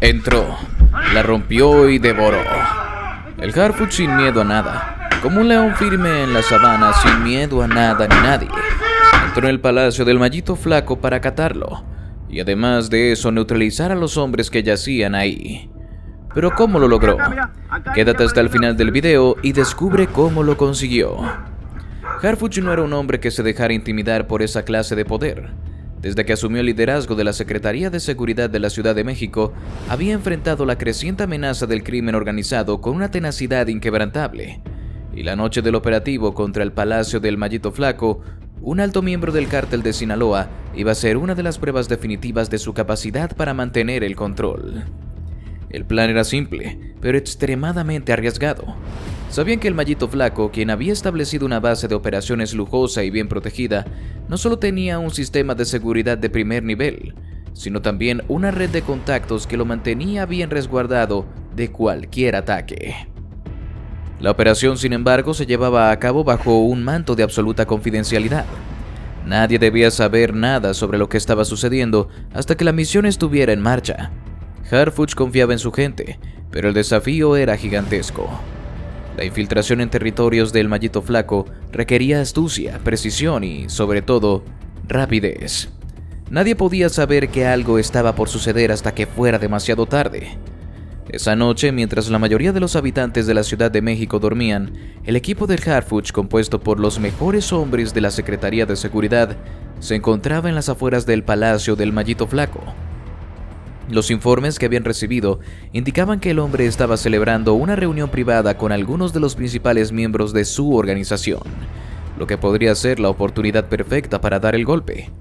Entró, la rompió y devoró. El Harfuch sin miedo a nada, como un león firme en la sabana, sin miedo a nada ni nadie, entró en el palacio del Mallito Flaco para catarlo, y además de eso neutralizar a los hombres que yacían ahí. Pero ¿cómo lo logró? Quédate hasta el final del video y descubre cómo lo consiguió. Harfuch no era un hombre que se dejara intimidar por esa clase de poder. Desde que asumió el liderazgo de la Secretaría de Seguridad de la Ciudad de México, había enfrentado la creciente amenaza del crimen organizado con una tenacidad inquebrantable. Y la noche del operativo contra el Palacio del Mallito Flaco, un alto miembro del cártel de Sinaloa iba a ser una de las pruebas definitivas de su capacidad para mantener el control. El plan era simple, pero extremadamente arriesgado. Sabían que el Mallito Flaco, quien había establecido una base de operaciones lujosa y bien protegida, no solo tenía un sistema de seguridad de primer nivel, sino también una red de contactos que lo mantenía bien resguardado de cualquier ataque. La operación, sin embargo, se llevaba a cabo bajo un manto de absoluta confidencialidad. Nadie debía saber nada sobre lo que estaba sucediendo hasta que la misión estuviera en marcha. Harfuch confiaba en su gente, pero el desafío era gigantesco. La infiltración en territorios del Mallito Flaco requería astucia, precisión y, sobre todo, rapidez. Nadie podía saber que algo estaba por suceder hasta que fuera demasiado tarde. Esa noche, mientras la mayoría de los habitantes de la Ciudad de México dormían, el equipo del Harfuch, compuesto por los mejores hombres de la Secretaría de Seguridad, se encontraba en las afueras del Palacio del Mallito Flaco. Los informes que habían recibido indicaban que el hombre estaba celebrando una reunión privada con algunos de los principales miembros de su organización, lo que podría ser la oportunidad perfecta para dar el golpe.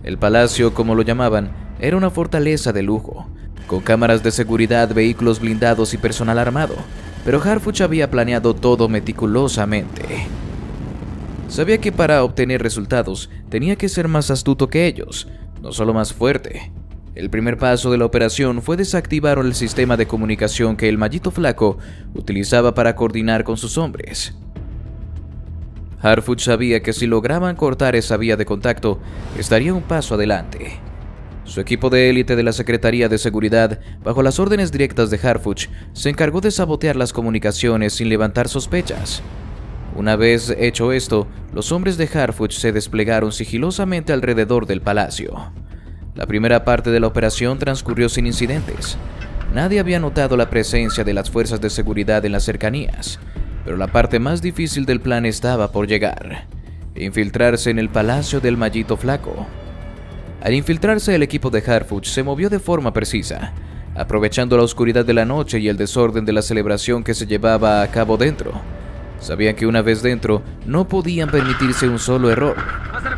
El palacio, como lo llamaban, era una fortaleza de lujo, con cámaras de seguridad, vehículos blindados y personal armado, pero Harfuch había planeado todo meticulosamente. Sabía que para obtener resultados tenía que ser más astuto que ellos, no solo más fuerte. El primer paso de la operación fue desactivar el sistema de comunicación que el Mallito Flaco utilizaba para coordinar con sus hombres. Harfuch sabía que si lograban cortar esa vía de contacto, estaría un paso adelante. Su equipo de élite de la Secretaría de Seguridad, bajo las órdenes directas de Harfuch, se encargó de sabotear las comunicaciones sin levantar sospechas. Una vez hecho esto, los hombres de Harfuch se desplegaron sigilosamente alrededor del palacio. La primera parte de la operación transcurrió sin incidentes. Nadie había notado la presencia de las fuerzas de seguridad en las cercanías, pero la parte más difícil del plan estaba por llegar: infiltrarse en el Palacio del Mallito Flaco. Al infiltrarse, el equipo de Harfuch se movió de forma precisa, aprovechando la oscuridad de la noche y el desorden de la celebración que se llevaba a cabo dentro. Sabían que una vez dentro, no podían permitirse un solo error.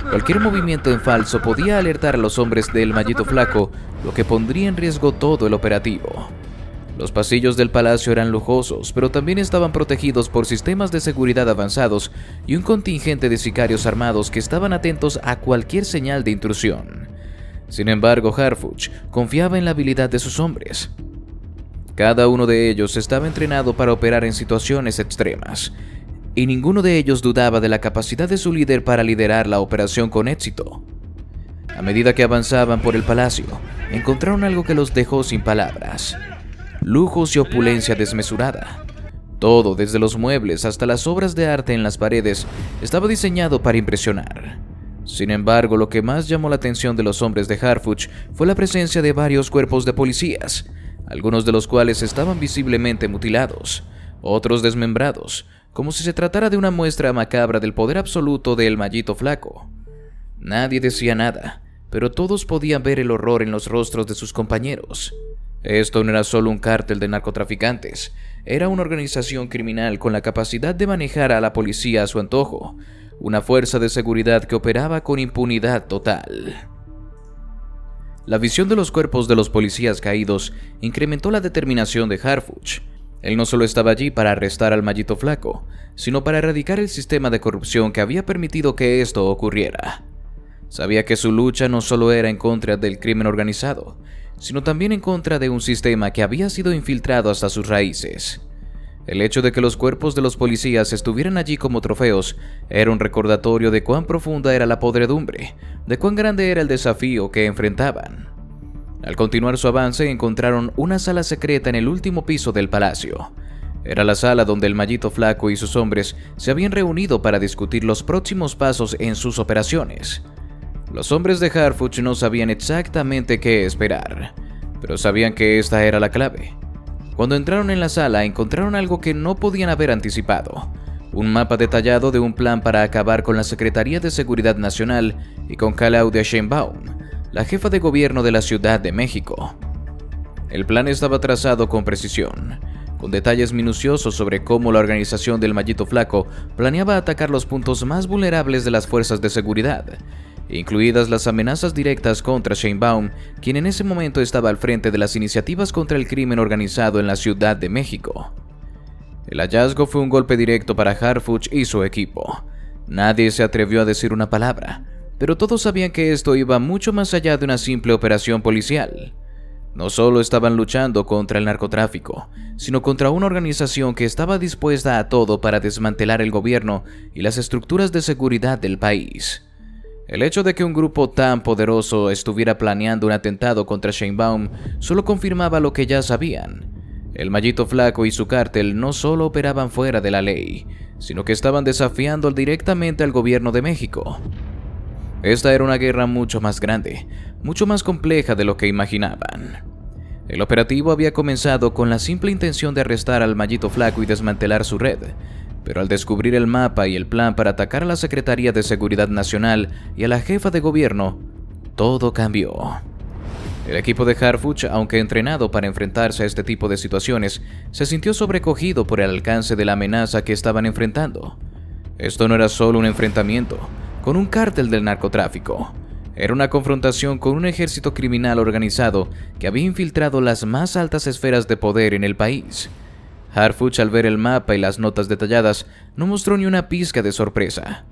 Cualquier movimiento en falso podía alertar a los hombres del Mallito Flaco, lo que pondría en riesgo todo el operativo. Los pasillos del palacio eran lujosos, pero también estaban protegidos por sistemas de seguridad avanzados y un contingente de sicarios armados que estaban atentos a cualquier señal de intrusión. Sin embargo, Harfuch confiaba en la habilidad de sus hombres. Cada uno de ellos estaba entrenado para operar en situaciones extremas, y ninguno de ellos dudaba de la capacidad de su líder para liderar la operación con éxito. A medida que avanzaban por el palacio, encontraron algo que los dejó sin palabras: lujos y opulencia desmesurada. Todo, desde los muebles hasta las obras de arte en las paredes, estaba diseñado para impresionar. Sin embargo, lo que más llamó la atención de los hombres de Harfuch fue la presencia de varios cuerpos de policías, algunos de los cuales estaban visiblemente mutilados, otros desmembrados, como si se tratara de una muestra macabra del poder absoluto del Mallito Flaco. Nadie decía nada, pero todos podían ver el horror en los rostros de sus compañeros. Esto no era solo un cártel de narcotraficantes, era una organización criminal con la capacidad de manejar a la policía a su antojo, una fuerza de seguridad que operaba con impunidad total. La visión de los cuerpos de los policías caídos incrementó la determinación de Harfuch. Él no solo estaba allí para arrestar al Mallito Flaco, sino para erradicar el sistema de corrupción que había permitido que esto ocurriera. Sabía que su lucha no solo era en contra del crimen organizado, sino también en contra de un sistema que había sido infiltrado hasta sus raíces. El hecho de que los cuerpos de los policías estuvieran allí como trofeos era un recordatorio de cuán profunda era la podredumbre, de cuán grande era el desafío que enfrentaban. Al continuar su avance, encontraron una sala secreta en el último piso del palacio. Era la sala donde el Mallito Flaco y sus hombres se habían reunido para discutir los próximos pasos en sus operaciones. Los hombres de Harfuch no sabían exactamente qué esperar, pero sabían que esta era la clave. Cuando entraron en la sala, encontraron algo que no podían haber anticipado: un mapa detallado de un plan para acabar con la Secretaría de Seguridad Nacional y con Claudia Sheinbaum, la jefa de gobierno de la Ciudad de México. El plan estaba trazado con precisión, con detalles minuciosos sobre cómo la organización del Mallito Flaco planeaba atacar los puntos más vulnerables de las fuerzas de seguridad, incluidas las amenazas directas contra Sheinbaum, quien en ese momento estaba al frente de las iniciativas contra el crimen organizado en la Ciudad de México. El hallazgo fue un golpe directo para Harfuch y su equipo. Nadie se atrevió a decir una palabra, pero todos sabían que esto iba mucho más allá de una simple operación policial. No solo estaban luchando contra el narcotráfico, sino contra una organización que estaba dispuesta a todo para desmantelar el gobierno y las estructuras de seguridad del país. El hecho de que un grupo tan poderoso estuviera planeando un atentado contra Sheinbaum solo confirmaba lo que ya sabían. El Mallito Flaco y su cártel no solo operaban fuera de la ley, sino que estaban desafiando directamente al gobierno de México. Esta era una guerra mucho más grande, mucho más compleja de lo que imaginaban. El operativo había comenzado con la simple intención de arrestar al Mallito Flaco y desmantelar su red, pero al descubrir el mapa y el plan para atacar a la Secretaría de Seguridad Nacional y a la jefa de gobierno, todo cambió. El equipo de Harfuch, aunque entrenado para enfrentarse a este tipo de situaciones, se sintió sobrecogido por el alcance de la amenaza que estaban enfrentando. Esto no era solo un enfrentamiento con un cártel del narcotráfico. Era una confrontación con un ejército criminal organizado que había infiltrado las más altas esferas de poder en el país. Harfuch, al ver el mapa y las notas detalladas, no mostró ni una pizca de sorpresa.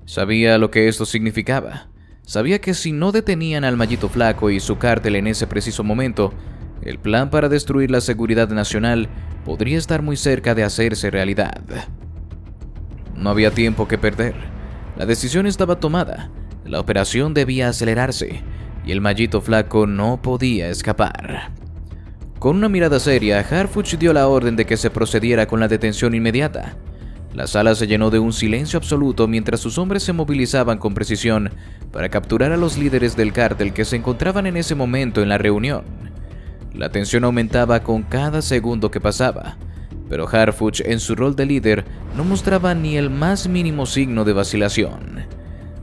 Sabía lo que esto significaba. Sabía que si no detenían al Mallito Flaco y su cártel en ese preciso momento, el plan para destruir la seguridad nacional podría estar muy cerca de hacerse realidad. No había tiempo que perder. La decisión estaba tomada. La operación debía acelerarse y el Mallito Flaco no podía escapar. Con una mirada seria, Harfuch dio la orden de que se procediera con la detención inmediata. La sala se llenó de un silencio absoluto mientras sus hombres se movilizaban con precisión para capturar a los líderes del cártel que se encontraban en ese momento en la reunión. La tensión aumentaba con cada segundo que pasaba, pero Harfuch, en su rol de líder, no mostraba ni el más mínimo signo de vacilación.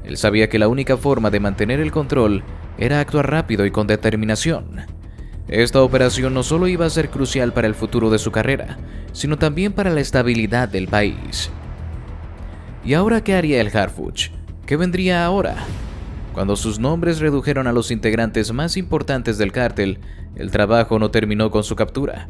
Él sabía que la única forma de mantener el control era actuar rápido y con determinación. Esta operación no solo iba a ser crucial para el futuro de su carrera, sino también para la estabilidad del país. ¿Y ahora qué haría el Harfuch? ¿Qué vendría ahora? Cuando sus nombres redujeron a los integrantes más importantes del cártel, el trabajo no terminó con su captura.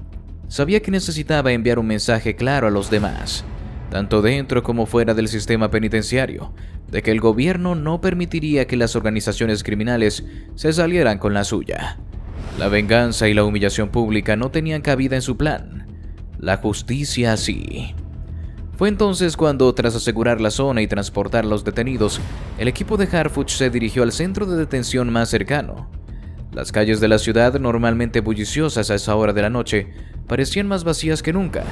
Sabía que necesitaba enviar un mensaje claro a los demás, tanto dentro como fuera del sistema penitenciario, de que el gobierno no permitiría que las organizaciones criminales se salieran con la suya. La venganza y la humillación pública no tenían cabida en su plan. La justicia sí. Fue entonces cuando, tras asegurar la zona y transportar a los detenidos, el equipo de Harfuch se dirigió al centro de detención más cercano. Las calles de la ciudad, normalmente bulliciosas a esa hora de la noche, parecían más vacías que nunca,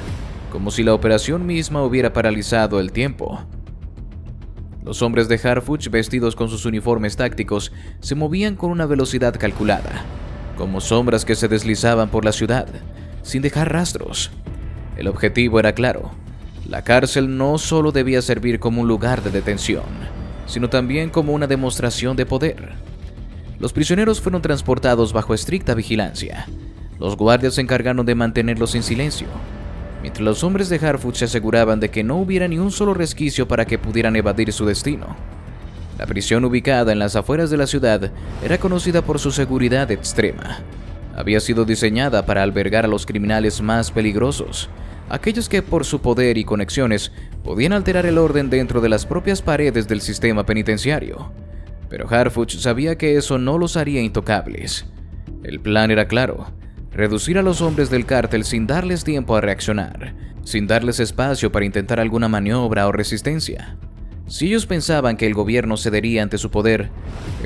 como si la operación misma hubiera paralizado el tiempo. Los hombres de Harfuch, vestidos con sus uniformes tácticos, se movían con una velocidad calculada, como sombras que se deslizaban por la ciudad, sin dejar rastros. El objetivo era claro. La cárcel no solo debía servir como un lugar de detención, sino también como una demostración de poder. Los prisioneros fueron transportados bajo estricta vigilancia. Los guardias se encargaron de mantenerlos en silencio, mientras los hombres de Harfuch se aseguraban de que no hubiera ni un solo resquicio para que pudieran evadir su destino. La prisión, ubicada en las afueras de la ciudad, era conocida por su seguridad extrema. Había sido diseñada para albergar a los criminales más peligrosos, aquellos que por su poder y conexiones podían alterar el orden dentro de las propias paredes del sistema penitenciario. Pero Harfuch sabía que eso no los haría intocables. El plan era claro: reducir a los hombres del cártel sin darles tiempo a reaccionar, sin darles espacio para intentar alguna maniobra o resistencia. Si ellos pensaban que el gobierno cedería ante su poder,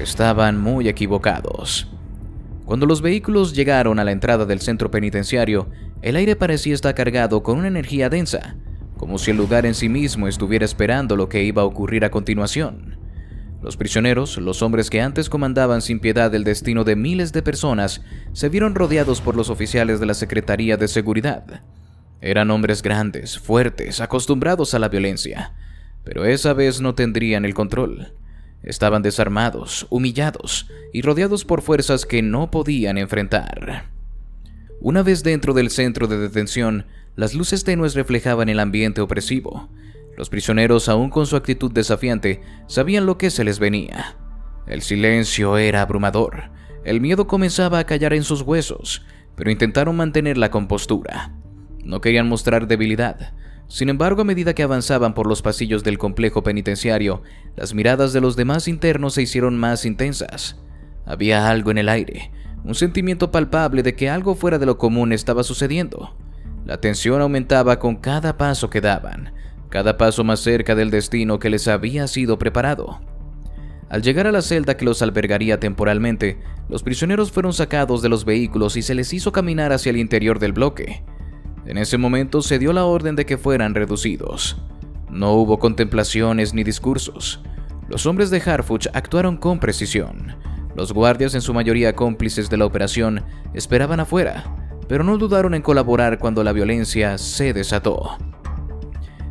estaban muy equivocados. Cuando los vehículos llegaron a la entrada del centro penitenciario, el aire parecía estar cargado con una energía densa, como si el lugar en sí mismo estuviera esperando lo que iba a ocurrir a continuación. Los prisioneros, los hombres que antes comandaban sin piedad el destino de miles de personas, se vieron rodeados por los oficiales de la Secretaría de Seguridad. Eran hombres grandes, fuertes, acostumbrados a la violencia, pero esa vez no tendrían el control. Estaban desarmados, humillados y rodeados por fuerzas que no podían enfrentar. Una vez dentro del centro de detención, las luces tenues reflejaban el ambiente opresivo. Los prisioneros, aún con su actitud desafiante, sabían lo que se les venía. El silencio era abrumador. El miedo comenzaba a callar en sus huesos, pero intentaron mantener la compostura. No querían mostrar debilidad. Sin embargo, a medida que avanzaban por los pasillos del complejo penitenciario, las miradas de los demás internos se hicieron más intensas. Había algo en el aire, un sentimiento palpable de que algo fuera de lo común estaba sucediendo. La tensión aumentaba con cada paso que daban, cada paso más cerca del destino que les había sido preparado. Al llegar a la celda que los albergaría temporalmente, los prisioneros fueron sacados de los vehículos y se les hizo caminar hacia el interior del bloque. En ese momento se dio la orden de que fueran reducidos. No hubo contemplaciones ni discursos. Los hombres de Harfuch actuaron con precisión. Los guardias, en su mayoría cómplices de la operación, esperaban afuera, pero no dudaron en colaborar cuando la violencia se desató.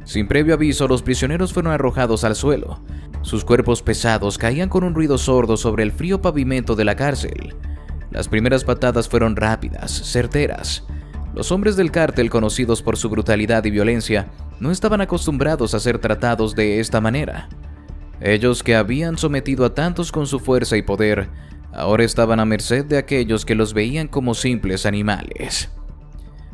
Sin previo aviso, los prisioneros fueron arrojados al suelo. Sus cuerpos pesados caían con un ruido sordo sobre el frío pavimento de la cárcel. Las primeras patadas fueron rápidas, certeras. Los hombres del cártel, conocidos por su brutalidad y violencia, no estaban acostumbrados a ser tratados de esta manera. Ellos, que habían sometido a tantos con su fuerza y poder, ahora estaban a merced de aquellos que los veían como simples animales.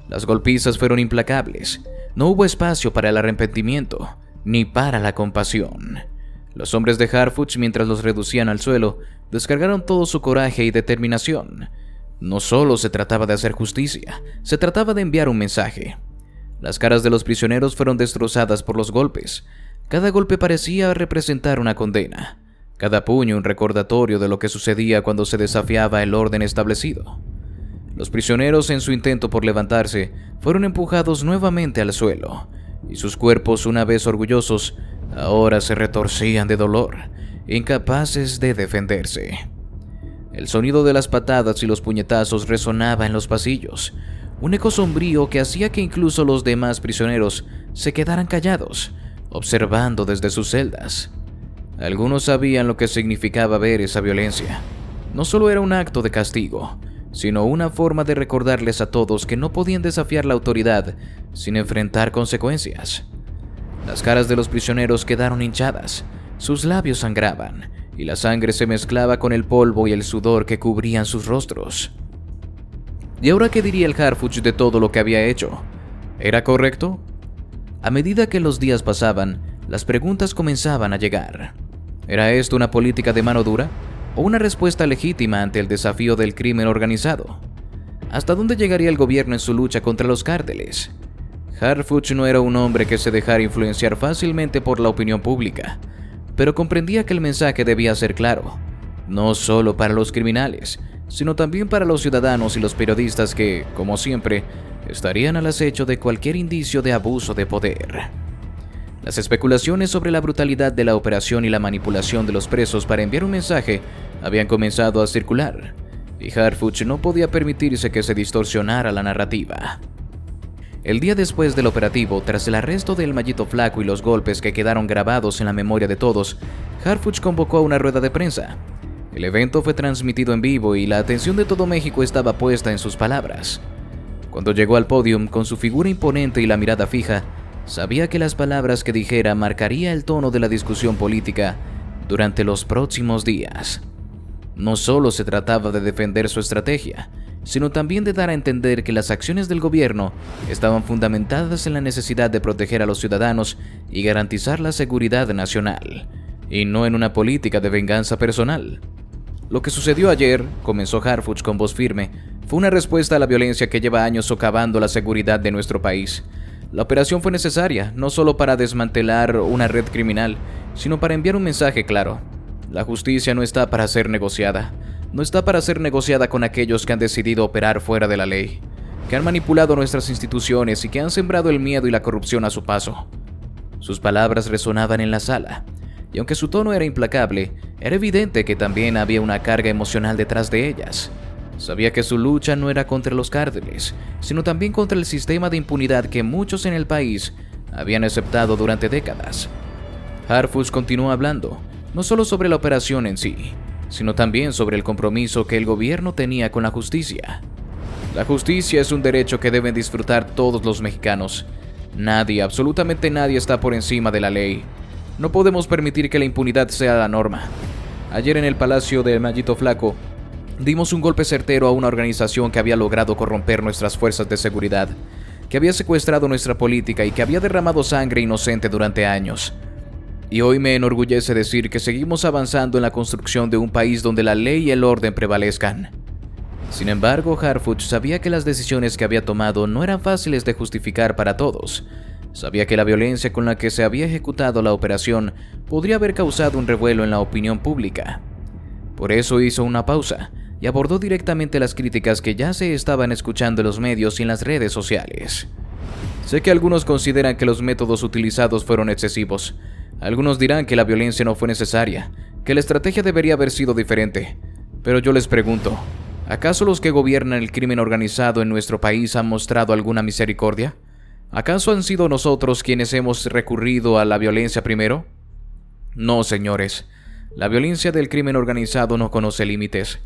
Las golpizas fueron implacables. No hubo espacio para el arrepentimiento, ni para la compasión. Los hombres de Harfuch, mientras los reducían al suelo, descargaron todo su coraje y determinación. No solo se trataba de hacer justicia, se trataba de enviar un mensaje. Las caras de los prisioneros fueron destrozadas por los golpes. Cada golpe parecía representar una condena, cada puño un recordatorio de lo que sucedía cuando se desafiaba el orden establecido. Los prisioneros, en su intento por levantarse, fueron empujados nuevamente al suelo, y sus cuerpos, una vez orgullosos, ahora se retorcían de dolor, incapaces de defenderse. El sonido de las patadas y los puñetazos resonaba en los pasillos, un eco sombrío que hacía que incluso los demás prisioneros se quedaran callados, observando desde sus celdas. Algunos sabían lo que significaba ver esa violencia. No solo era un acto de castigo, sino una forma de recordarles a todos que no podían desafiar la autoridad sin enfrentar consecuencias. Las caras de los prisioneros quedaron hinchadas, sus labios sangraban, y la sangre se mezclaba con el polvo y el sudor que cubrían sus rostros. ¿Y ahora qué diría el Harfuch de todo lo que había hecho? ¿Era correcto? A medida que los días pasaban, las preguntas comenzaban a llegar. ¿Era esto una política de mano dura o una respuesta legítima ante el desafío del crimen organizado? ¿Hasta dónde llegaría el gobierno en su lucha contra los cárteles? Harfuch no era un hombre que se dejara influenciar fácilmente por la opinión pública, pero comprendía que el mensaje debía ser claro, no solo para los criminales, sino también para los ciudadanos y los periodistas que, como siempre, estarían al acecho de cualquier indicio de abuso de poder. Las especulaciones sobre la brutalidad de la operación y la manipulación de los presos para enviar un mensaje habían comenzado a circular, y Harfuch no podía permitirse que se distorsionara la narrativa. El día después del operativo, tras el arresto del Mallito Flaco y los golpes que quedaron grabados en la memoria de todos, Harfuch convocó a una rueda de prensa. El evento fue transmitido en vivo y la atención de todo México estaba puesta en sus palabras. Cuando llegó al podio, con su figura imponente y la mirada fija, sabía que las palabras que dijera marcaría el tono de la discusión política durante los próximos días. No solo se trataba de defender su estrategia, sino también de dar a entender que las acciones del gobierno estaban fundamentadas en la necesidad de proteger a los ciudadanos y garantizar la seguridad nacional, y no en una política de venganza personal. Lo que sucedió ayer, comenzó Harfuch con voz firme, fue una respuesta a la violencia que lleva años socavando la seguridad de nuestro país. La operación fue necesaria, no solo para desmantelar una red criminal, sino para enviar un mensaje claro. La justicia no está para ser negociada. no está para ser negociada con aquellos que han decidido operar fuera de la ley, que han manipulado nuestras instituciones y que han sembrado el miedo y la corrupción a su paso. Sus palabras resonaban en la sala, y aunque su tono era implacable, era evidente que también había una carga emocional detrás de ellas. Sabía que su lucha no era contra los cárteles, sino también contra el sistema de impunidad que muchos en el país habían aceptado durante décadas. Harfuch continuó hablando, no solo sobre la operación en sí, sino también sobre el compromiso que el gobierno tenía con la justicia. La justicia es un derecho que deben disfrutar todos los mexicanos. Nadie, absolutamente nadie está por encima de la ley. No podemos permitir que la impunidad sea la norma. Ayer en el Palacio del Mallito Flaco, dimos un golpe certero a una organización que había logrado corromper nuestras fuerzas de seguridad, que había secuestrado nuestra política y que había derramado sangre inocente durante años. Y hoy me enorgullece decir que seguimos avanzando en la construcción de un país donde la ley y el orden prevalezcan. Sin embargo, Harfuch sabía que las decisiones que había tomado no eran fáciles de justificar para todos. Sabía que la violencia con la que se había ejecutado la operación podría haber causado un revuelo en la opinión pública. Por eso hizo una pausa y abordó directamente las críticas que ya se estaban escuchando en los medios y en las redes sociales. Sé que algunos consideran que los métodos utilizados fueron excesivos. Algunos dirán que la violencia no fue necesaria, que la estrategia debería haber sido diferente. Pero yo les pregunto, ¿acaso los que gobiernan el crimen organizado en nuestro país han mostrado alguna misericordia? ¿Acaso han sido nosotros quienes hemos recurrido a la violencia primero? No, señores. La violencia del crimen organizado no conoce límites,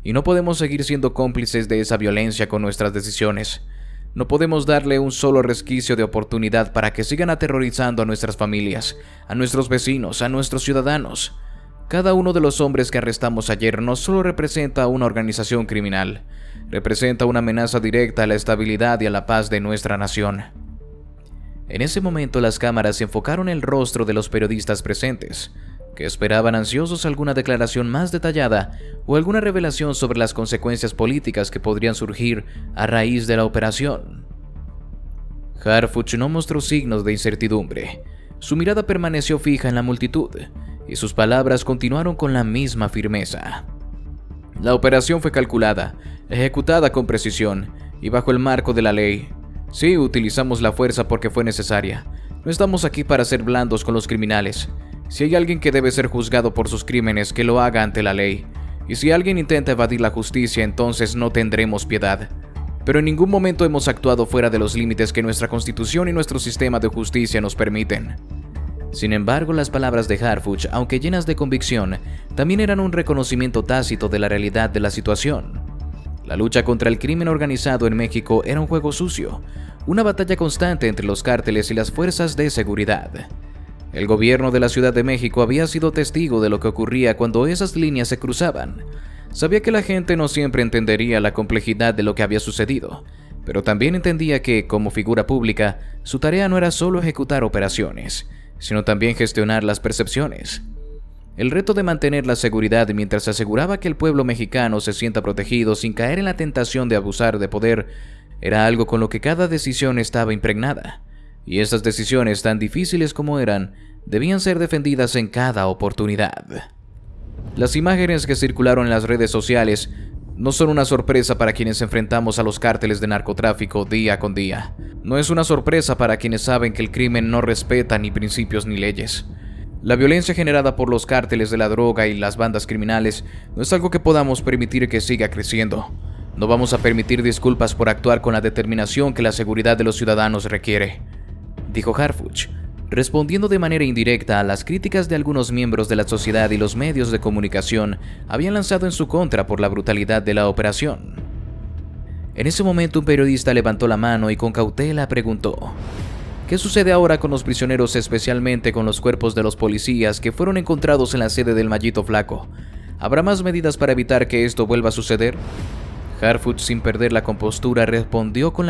y no podemos seguir siendo cómplices de esa violencia con nuestras decisiones. No podemos darle un solo resquicio de oportunidad para que sigan aterrorizando a nuestras familias, a nuestros vecinos, a nuestros ciudadanos. Cada uno de los hombres que arrestamos ayer no solo representa a una organización criminal, representa una amenaza directa a la estabilidad y a la paz de nuestra nación. En ese momento las cámaras enfocaron el rostro de los periodistas presentes, que esperaban ansiosos alguna declaración más detallada o alguna revelación sobre las consecuencias políticas que podrían surgir a raíz de la operación. Harfuch no mostró signos de incertidumbre. Su mirada permaneció fija en la multitud, y sus palabras continuaron con la misma firmeza. La operación fue calculada, ejecutada con precisión y bajo el marco de la ley. Sí, utilizamos la fuerza porque fue necesaria. No estamos aquí para ser blandos con los criminales. Si hay alguien que debe ser juzgado por sus crímenes, que lo haga ante la ley. Y si alguien intenta evadir la justicia, entonces no tendremos piedad. Pero en ningún momento hemos actuado fuera de los límites que nuestra Constitución y nuestro sistema de justicia nos permiten. Sin embargo, las palabras de Harfuch, aunque llenas de convicción, también eran un reconocimiento tácito de la realidad de la situación. La lucha contra el crimen organizado en México era un juego sucio, una batalla constante entre los cárteles y las fuerzas de seguridad. El gobierno de la Ciudad de México había sido testigo de lo que ocurría cuando esas líneas se cruzaban. Sabía que la gente no siempre entendería la complejidad de lo que había sucedido, pero también entendía que, como figura pública, su tarea no era solo ejecutar operaciones, sino también gestionar las percepciones. El reto de mantener la seguridad mientras aseguraba que el pueblo mexicano se sienta protegido sin caer en la tentación de abusar de poder era algo con lo que cada decisión estaba impregnada, y esas decisiones, tan difíciles como eran, debían ser defendidas en cada oportunidad. Las imágenes que circularon en las redes sociales no son una sorpresa para quienes enfrentamos a los cárteles de narcotráfico día con día. No es una sorpresa para quienes saben que el crimen no respeta ni principios ni leyes. La violencia generada por los cárteles de la droga y las bandas criminales no es algo que podamos permitir que siga creciendo. No vamos a permitir disculpas por actuar con la determinación que la seguridad de los ciudadanos requiere, dijo Harfuch, respondiendo de manera indirecta a las críticas de algunos miembros de la sociedad y los medios de comunicación habían lanzado en su contra por la brutalidad de la operación. En ese momento un periodista levantó la mano y con cautela preguntó: ¿qué sucede ahora con los prisioneros, especialmente con los cuerpos de los policías que fueron encontrados en la sede del Mallito Flaco? ¿Habrá más medidas para evitar que esto vuelva a suceder? Harfuch, sin perder la compostura, respondió con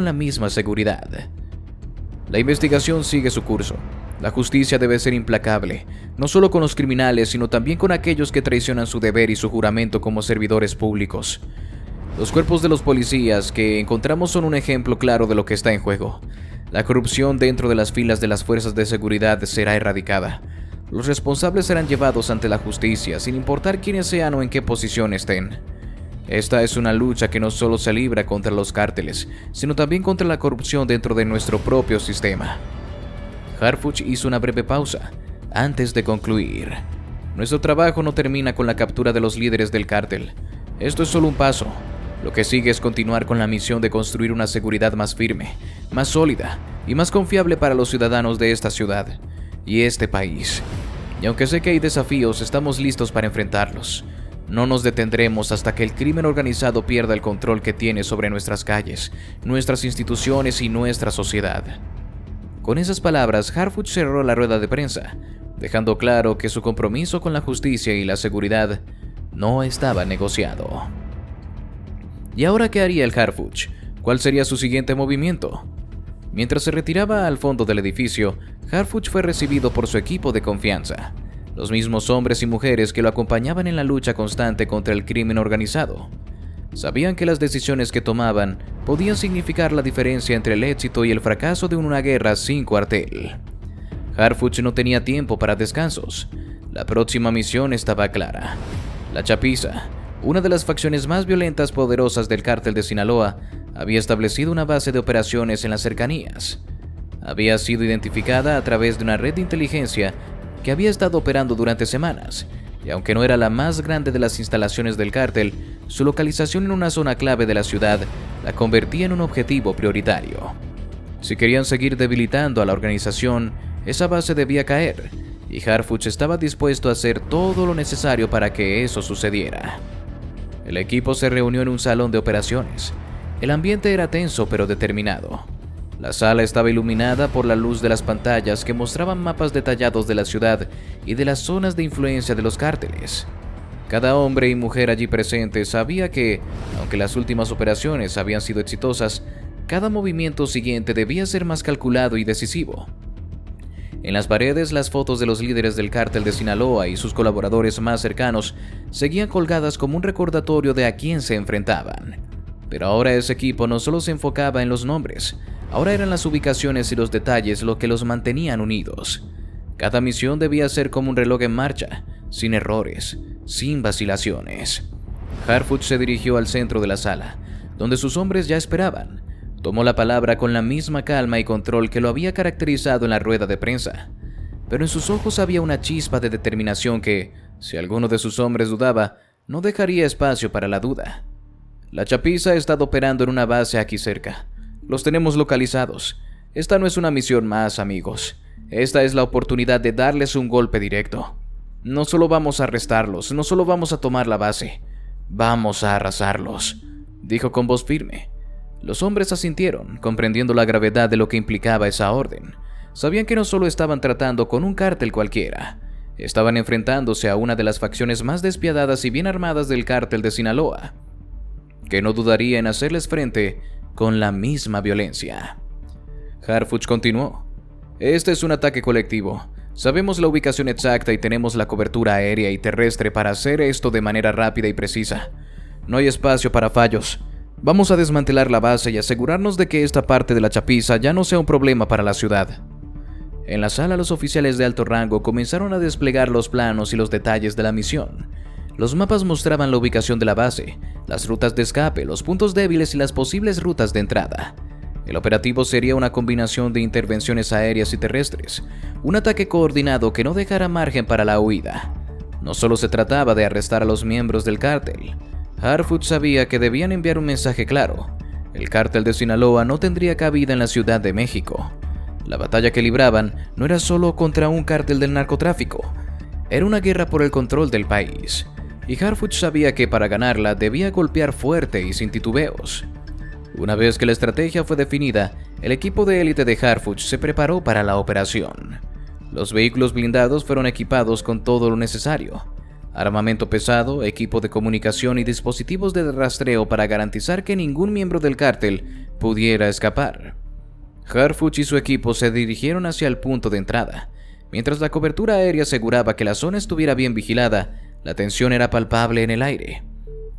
la misma seguridad. La investigación sigue su curso. La justicia debe ser implacable, no solo con los criminales, sino también con aquellos que traicionan su deber y su juramento como servidores públicos. Los cuerpos de los policías que encontramos son un ejemplo claro de lo que está en juego. La corrupción dentro de las filas de las fuerzas de seguridad será erradicada. Los responsables serán llevados ante la justicia, sin importar quiénes sean o en qué posición estén. Esta es una lucha que no solo se libra contra los cárteles, sino también contra la corrupción dentro de nuestro propio sistema. Harfuch hizo una breve pausa antes de concluir. Nuestro trabajo no termina con la captura de los líderes del cártel. Esto es solo un paso. Lo que sigue es continuar con la misión de construir una seguridad más firme, más sólida y más confiable para los ciudadanos de esta ciudad y este país. Y aunque sé que hay desafíos, estamos listos para enfrentarlos. No nos detendremos hasta que el crimen organizado pierda el control que tiene sobre nuestras calles, nuestras instituciones y nuestra sociedad. Con esas palabras, Harfuch cerró la rueda de prensa, dejando claro que su compromiso con la justicia y la seguridad no estaba negociado. ¿Y ahora qué haría el Harfuch? ¿Cuál sería su siguiente movimiento? Mientras se retiraba al fondo del edificio, Harfuch fue recibido por su equipo de confianza, los mismos hombres y mujeres que lo acompañaban en la lucha constante contra el crimen organizado. Sabían que las decisiones que tomaban podían significar la diferencia entre el éxito y el fracaso de una guerra sin cuartel. Harfuch no tenía tiempo para descansos. La próxima misión estaba clara. La Chapiza, una de las facciones más violentas y poderosas del cártel de Sinaloa, había establecido una base de operaciones en las cercanías. Había sido identificada a través de una red de inteligencia que había estado operando durante semanas, y aunque no era la más grande de las instalaciones del cártel, su localización en una zona clave de la ciudad la convertía en un objetivo prioritario. Si querían seguir debilitando a la organización, esa base debía caer, y Harfuch estaba dispuesto a hacer todo lo necesario para que eso sucediera. El equipo se reunió en un salón de operaciones. El ambiente era tenso pero determinado. La sala estaba iluminada por la luz de las pantallas que mostraban mapas detallados de la ciudad y de las zonas de influencia de los cárteles. Cada hombre y mujer allí presente sabía que, aunque las últimas operaciones habían sido exitosas, cada movimiento siguiente debía ser más calculado y decisivo. En las paredes, las fotos de los líderes del cártel de Sinaloa y sus colaboradores más cercanos seguían colgadas como un recordatorio de a quién se enfrentaban. Pero ahora ese equipo no solo se enfocaba en los nombres, ahora eran las ubicaciones y los detalles lo que los mantenían unidos. Cada misión debía ser como un reloj en marcha, sin errores, sin vacilaciones. Harfuch se dirigió al centro de la sala, donde sus hombres ya esperaban. Tomó la palabra con la misma calma y control que lo había caracterizado en la rueda de prensa, pero en sus ojos había una chispa de determinación que, si alguno de sus hombres dudaba, no dejaría espacio para la duda. La Chapiza ha estado operando en una base aquí cerca. Los tenemos localizados. Esta no es una misión más, amigos. Esta es la oportunidad de darles un golpe directo. No solo vamos a arrestarlos, no solo vamos a tomar la base, vamos a arrasarlos, dijo con voz firme. Los hombres asintieron, comprendiendo la gravedad de lo que implicaba esa orden. Sabían que no solo estaban tratando con un cártel cualquiera, estaban enfrentándose a una de las facciones más despiadadas y bien armadas del cártel de Sinaloa, que no dudaría en hacerles frente con la misma violencia. Harfuch continuó. Este es un ataque colectivo. Sabemos la ubicación exacta y tenemos la cobertura aérea y terrestre para hacer esto de manera rápida y precisa. No hay espacio para fallos. Vamos a desmantelar la base y asegurarnos de que esta parte de la Chapiza ya no sea un problema para la ciudad. En la sala, los oficiales de alto rango comenzaron a desplegar los planos y los detalles de la misión. Los mapas mostraban la ubicación de la base, las rutas de escape, los puntos débiles y las posibles rutas de entrada. El operativo sería una combinación de intervenciones aéreas y terrestres, un ataque coordinado que no dejara margen para la huida. No solo se trataba de arrestar a los miembros del cártel. Harfuch sabía que debían enviar un mensaje claro. El cártel de Sinaloa no tendría cabida en la Ciudad de México. La batalla que libraban no era solo contra un cártel del narcotráfico, era una guerra por el control del país. Y Harfuch sabía que para ganarla debía golpear fuerte y sin titubeos. Una vez que la estrategia fue definida, el equipo de élite de Harfuch se preparó para la operación. Los vehículos blindados fueron equipados con todo lo necesario: armamento pesado, equipo de comunicación y dispositivos de rastreo para garantizar que ningún miembro del cártel pudiera escapar. Harfuch y su equipo se dirigieron hacia el punto de entrada. Mientras la cobertura aérea aseguraba que la zona estuviera bien vigilada, la tensión era palpable en el aire.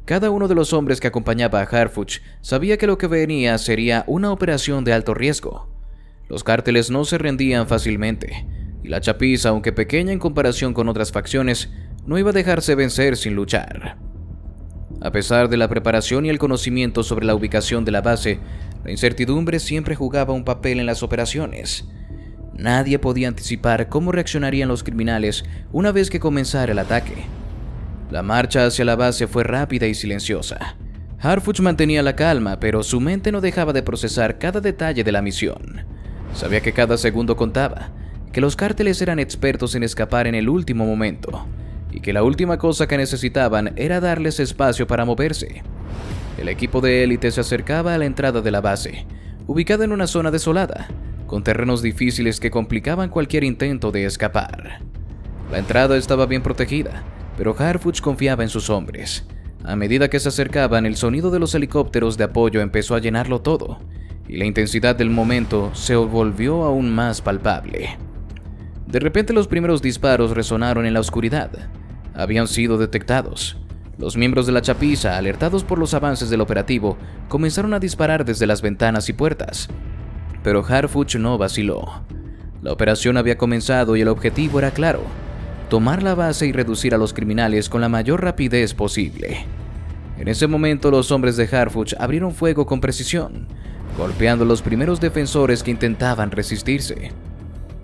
Cada uno de los hombres que acompañaba a Harfuch sabía que lo que venía sería una operación de alto riesgo. Los cárteles no se rendían fácilmente. y la chapiza, aunque pequeña en comparación con otras facciones, no iba a dejarse vencer sin luchar. A pesar de la preparación y el conocimiento sobre la ubicación de la base, la incertidumbre siempre jugaba un papel en las operaciones. Nadie podía anticipar cómo reaccionarían los criminales una vez que comenzara el ataque. La marcha hacia la base fue rápida y silenciosa. Harfuch mantenía la calma, pero su mente no dejaba de procesar cada detalle de la misión. Sabía que cada segundo contaba, que los cárteles eran expertos en escapar en el último momento, y que la última cosa que necesitaban era darles espacio para moverse. El equipo de élite se acercaba a la entrada de la base, ubicada en una zona desolada, con terrenos difíciles que complicaban cualquier intento de escapar. La entrada estaba bien protegida, pero Harfuch confiaba en sus hombres. A medida que se acercaban, el sonido de los helicópteros de apoyo empezó a llenarlo todo, y la intensidad del momento se volvió aún más palpable. De repente los primeros disparos resonaron en la oscuridad. Habían sido detectados. Los miembros de la chapiza, alertados por los avances del operativo, comenzaron a disparar desde las ventanas y puertas. Pero Harfuch no vaciló. La operación había comenzado y el objetivo era claro: tomar la base y reducir a los criminales con la mayor rapidez posible. En ese momento los hombres de Harfuch abrieron fuego con precisión, golpeando a los primeros defensores que intentaban resistirse.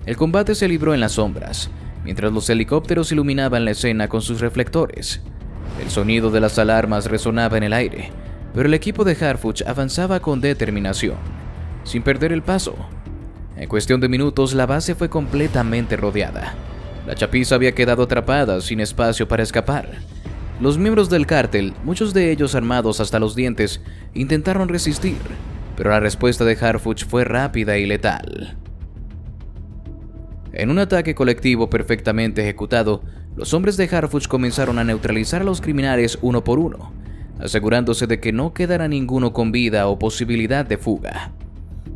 El combate se libró en las sombras, mientras los helicópteros iluminaban la escena con sus reflectores. El sonido de las alarmas resonaba en el aire, pero el equipo de Harfuch avanzaba con determinación, sin perder el paso. En cuestión de minutos, la base fue completamente rodeada. La chapiza había quedado atrapada, sin espacio para escapar. Los miembros del cártel, muchos de ellos armados hasta los dientes, intentaron resistir, pero la respuesta de Harfuch fue rápida y letal. En un ataque colectivo perfectamente ejecutado, los hombres de Harfuch comenzaron a neutralizar a los criminales uno por uno, asegurándose de que no quedara ninguno con vida o posibilidad de fuga.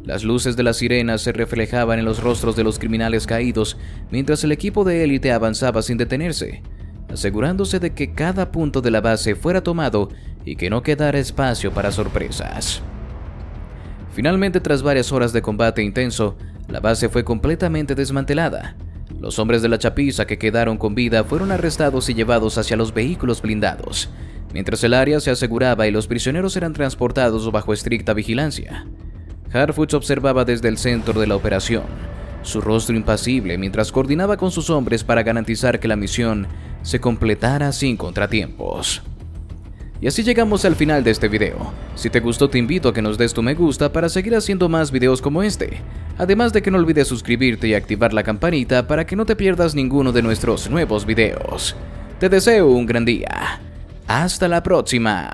Las luces de las sirenas se reflejaban en los rostros de los criminales caídos, mientras el equipo de élite avanzaba sin detenerse, asegurándose de que cada punto de la base fuera tomado y que no quedara espacio para sorpresas. Finalmente, tras varias horas de combate intenso, la base fue completamente desmantelada. Los hombres de la chapiza que quedaron con vida fueron arrestados y llevados hacia los vehículos blindados, mientras el área se aseguraba y los prisioneros eran transportados bajo estricta vigilancia. Harfuch observaba desde el centro de la operación, su rostro impasible mientras coordinaba con sus hombres para garantizar que la misión se completara sin contratiempos. Y así llegamos al final de este video. Si te gustó, te invito a que nos des tu me gusta para seguir haciendo más videos como este. Además de que no olvides suscribirte y activar la campanita para que no te pierdas ninguno de nuestros nuevos videos. Te deseo un gran día. Hasta la próxima.